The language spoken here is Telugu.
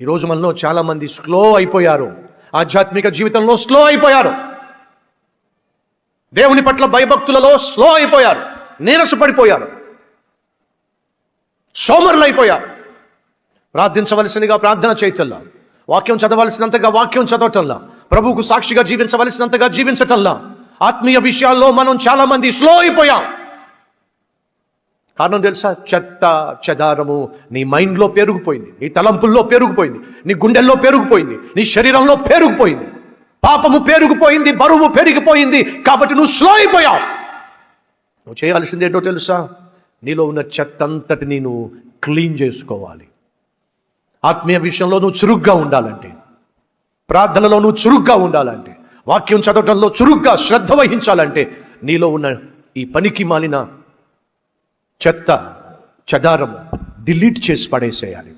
ఈరోజు మనలో చాలామంది స్లో అయిపోయారు, ఆధ్యాత్మిక జీవితంలో స్లో అయిపోయారు, దేవుని పట్ల భయభక్తులలో స్లో అయిపోయారు, నీరసపడిపోయారు, సోమరులు అయిపోయారు. ప్రార్థించవలసినగా ప్రార్థన చేయటంలా, వాక్యం చదవలసినంతగా వాక్యం చదవటంలా, ప్రభువుకు సాక్షిగా జీవించవలసినంతగా జీవించటంలా, ఆత్మీయ విషయాల్లో మనం చాలా మంది స్లో అయిపోయాం. కారణం తెలుసా? చెత్త చెదారము నీ మైండ్లో పెరిగిపోయింది, నీ తలంపుల్లో పెరిగిపోయింది, నీ గుండెల్లో పెరిగిపోయింది, నీ శరీరంలో పెరిగిపోయింది, పాపము పెరిగిపోయింది, బరువు పెరిగిపోయింది. కాబట్టి నువ్వు స్లో అయిపోయావు. నువ్వు చేయాల్సింది ఏంటో తెలుసా? నీలో ఉన్న చెత్త అంతటిని నువ్వు క్లీన్ చేసుకోవాలి. ఆత్మీయ విషయంలో నువ్వు చురుగ్గా ఉండాలంటే, ప్రార్థనలో నువ్వు చురుగ్గా ఉండాలంటే, వాక్యం చదవటంలో చురుగ్గా శ్రద్ధ వహించాలంటే, నీలో ఉన్న ఈ పనికి మాలిన చెత్త చెదారము డిలీట్ చేసి పడేసేయాలి.